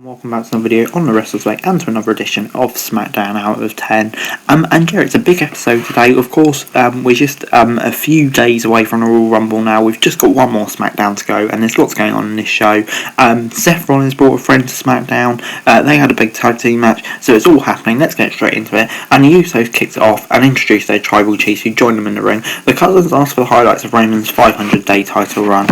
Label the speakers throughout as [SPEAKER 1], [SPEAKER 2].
[SPEAKER 1] Welcome back to another video on the Wrestler's Way and to another edition of Smackdown Out of 10. And yeah, it's a big episode today. Of course, we're just a few days away from the Royal Rumble now. We've just got one more Smackdown to go, and there's lots going on in this show. Seth Rollins brought a friend to Smackdown. They had a big tag team match, so it's all happening. Let's get straight into it. And the Usos kicked it off and introduced their tribal chiefs who joined them in the ring. The Cousins asked for the highlights of Roman's 500-day title run.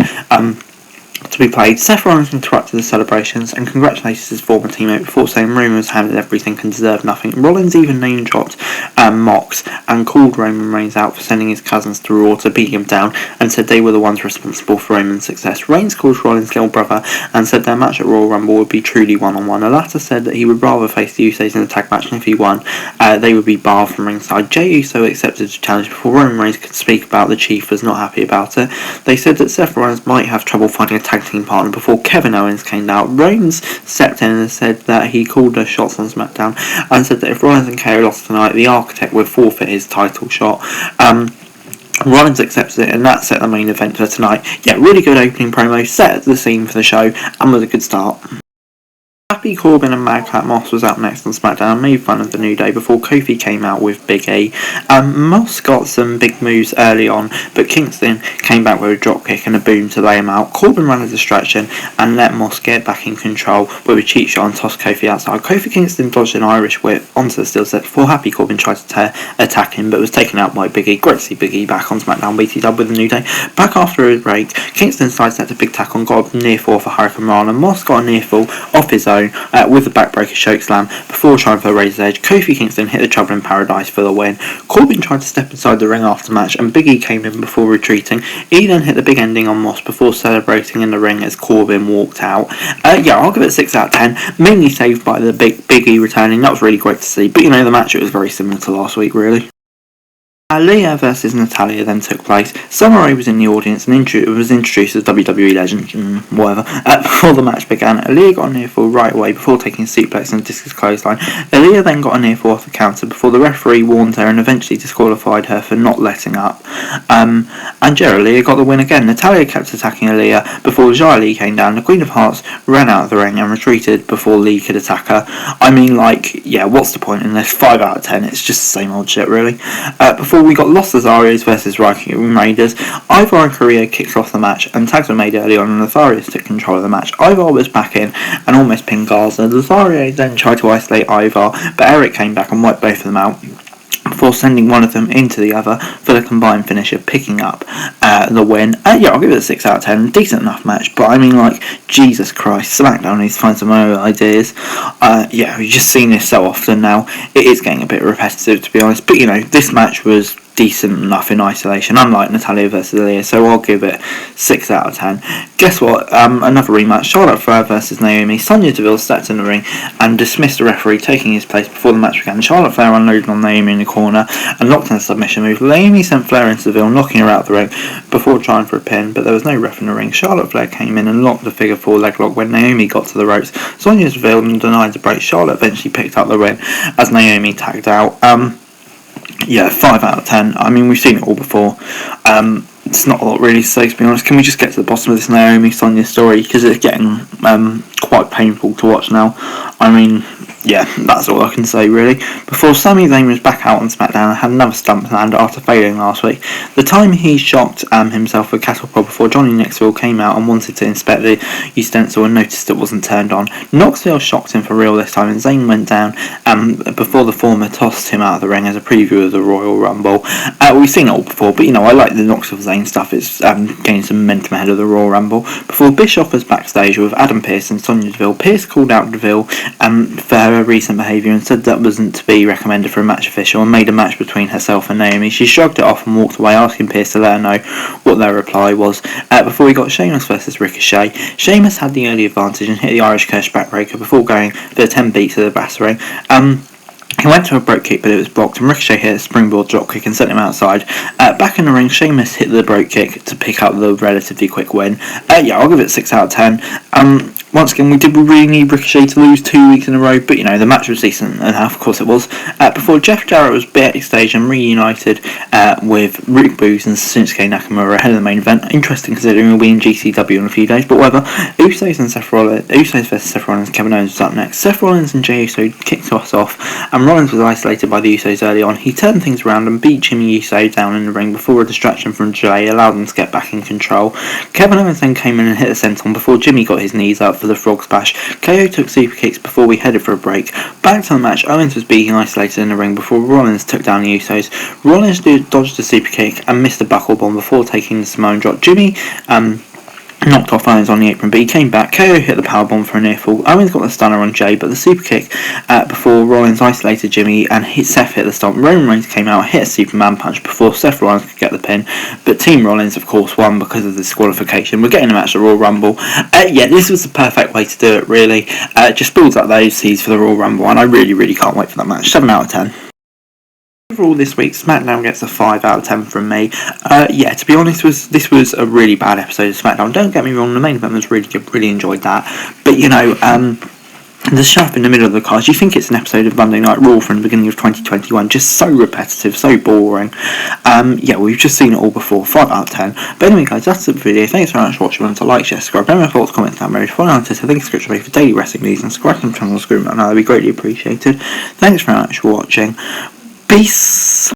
[SPEAKER 1] To be played, Seth Rollins interrupted the celebrations and congratulated his former teammate before saying Roman's handled everything and deserved nothing. Rollins even name-dropped Mox and called Roman Reigns out for sending his cousins to Raw to beat him down and said they were the ones responsible for Roman's success. Reigns called Rollins' little brother and said their match at Royal Rumble would be truly one-on-one. The latter said that he would rather face the Usos in a tag match, and if he won, they would be barred from ringside. Jey Uso accepted the challenge before Roman Reigns could speak about the Chief was not happy about it. They said that Seth Rollins might have trouble finding a tag team partner before Kevin Owens came out. Reigns stepped in and said that he called the shots on SmackDown and said that if Rollins and KO lost tonight, the Architect would forfeit his title shot. Rollins accepted it, and that set the main event for tonight. Yeah, really good opening promo, set the scene for the show, and was a good start. Happy Corbin and Madcap Moss was up next on SmackDown and made fun of the New Day before Kofi came out with Big E. Moss got some big moves early on, but Kingston came back with a dropkick and a boom to lay him out. Corbin ran a distraction and let Moss get back in control with a cheap shot and tossed Kofi outside. Kofi Kingston dodged an Irish whip onto the steel set before Happy Corbin tried to attack him, but was taken out by Big E. Great to see Big E back on SmackDown, BT dub with the New Day. Back after his break, Kingston sidestepped a big tackle and got a near fall for Hurricane Rana. Moss got a near fall off his own with the backbreaker choke slam before trying for a razor's edge. Kofi Kingston hit the Trouble in Paradise for the win. Corbin tried to step inside the ring after the match and Big E came in before retreating. He then hit the big ending on Moss before celebrating in the ring as Corbin walked out. Yeah, I'll give it a 6 out of 10. Mainly saved by the Big E returning. That was really great to see. But you know, the match, it was very similar to last week really. Aaliyah versus Natalya then took place. Summer Rae was in the audience and was introduced as WWE legend, whatever. Before the match began, Aaliyah got a near fall right away before taking a suplex and a discus clothesline. Aaliyah then got a near fall off the counter before the referee warned her and eventually disqualified her for not letting up. And Aaliyah got the win again. Natalya kept attacking Aaliyah before Xia Li came down. The Queen of Hearts ran out of the ring and retreated before Li could attack her. I mean, like, yeah, what's the point in this? 5 out of 10. It's just the same old shit, really. Before we got Los Losarios versus Viking Raiders, Ivar and Korea kicked off the match and tags were made early on and Lotharios took control of the match. Ivar was back in and almost pinned Garza. Lothario then tried to isolate Ivar, but Eric came back and wiped both of them out before sending one of them into the other for the combined finisher, picking up the win. Yeah, I'll give it a 6 out of 10. Decent enough match, but I mean, like, Jesus Christ, SmackDown needs to find some other ideas. Yeah, we've just seen this so often now. It is getting a bit repetitive, to be honest, but you know, this match was decent enough in isolation, unlike Natalya versus Aaliyah, so I'll give it 6 out of 10. Guess what? Another rematch. Charlotte Flair versus Naomi. Sonya Deville stepped in the ring and dismissed the referee, taking his place before the match began. Charlotte Flair unloaded on Naomi in the corner and locked in a submission move. Naomi sent Flair into Deville, knocking her out of the ring before trying for a pin, but there was no ref in the ring. Charlotte Flair came in and locked the figure 4 leg lock when Naomi got to the ropes. Sonya Deville denied the break. Charlotte eventually picked up the win as Naomi tagged out. Yeah, 5 out of 10. I mean, we've seen it all before. It's not a lot really to say, to be honest. Can we just get to the bottom of this Naomi Sonya story? Because it's getting quite painful to watch now. I mean, yeah, that's all I can say really. Before Sami Zayn was back out on SmackDown and had another stunt planned after failing last week. The time he shocked himself with cattle prod before Johnny Knoxville came out and wanted to inspect the utensil and noticed it wasn't turned on. Knoxville shocked him for real this time and Zayn went down before the former tossed him out of the ring as a preview of the Royal Rumble. We've seen it all before, but you know, I like the Knoxville Zayn stuff. It's gaining some momentum ahead of the Royal Rumble. Before Bischoff was backstage with Adam Pearce and Sonya Deville, Pearce called out Deville for her recent behaviour and said that wasn't to be recommended for a match official and made a match between herself and Naomi. She shrugged it off and walked away, asking Pearce to let her know what their reply was. Before we got Sheamus versus Ricochet, Sheamus had the early advantage and hit the Irish Curse backbreaker before going for a 10 beat to the battering. He went to a broke kick, but it was blocked, and Ricochet hit a springboard dropkick and sent him outside. Back in the ring, Sheamus hit the broke kick to pick up the relatively quick win. I'll give it 6 out of 10. Once again, we really need Ricochet to lose 2 weeks in a row, but the match was decent enough, of course it was. Before Jeff Jarrett was backstage and reunited with Rick Boogs and Shinsuke Nakamura ahead of the main event. Interesting considering we'll be in GCW in a few days, but whatever. Usos versus Seth Rollins and Kevin Owens was up next. Seth Rollins and Jey Uso kicked us off, and Rollins was isolated by the Usos early on. He turned things around and beat Jimmy Uso down in the ring before a distraction from Jey allowed him to get back in control. Kevin Owens then came in and hit a senton before Jimmy got his knees up for the frog splash. KO took super kicks before we headed for a break. Back to the match, Owens was being isolated in the ring before Rollins took down the Usos. Rollins dodged a super kick and missed a buckle bomb before taking the Samoan drop. Jimmy knocked off Owens on the apron, but he came back. KO hit the powerbomb for a near fall. Owens got the stunner on Jey, but the super kick before Rollins isolated Jimmy and Seth hit the stomp. Roman Reigns came out, hit a Superman punch before Seth Rollins could get the pin, but Team Rollins of course won because of the disqualification. We're getting a match at Royal Rumble. This was the perfect way to do it, really. Just builds up those seeds for the Royal Rumble, and I really can't wait for that match. 7 out of 10. Overall this week, SmackDown gets a 5 out of 10 from me. To be honest, this was a really bad episode of SmackDown. Don't get me wrong, the main event was really good, really enjoyed that. But the show up in the middle of the card, you think it's an episode of Monday Night Raw from the beginning of 2021, just so repetitive, so boring. We've just seen it all before, 5 out of 10. But anyway guys, that's the video. Thanks very much for watching. Remember to like, share, subscribe, let me know thoughts, comments down below. Follow on to the subscription for daily wrestling news and subscribe to the channel, that'd be greatly appreciated. Thanks very much for watching. Peace.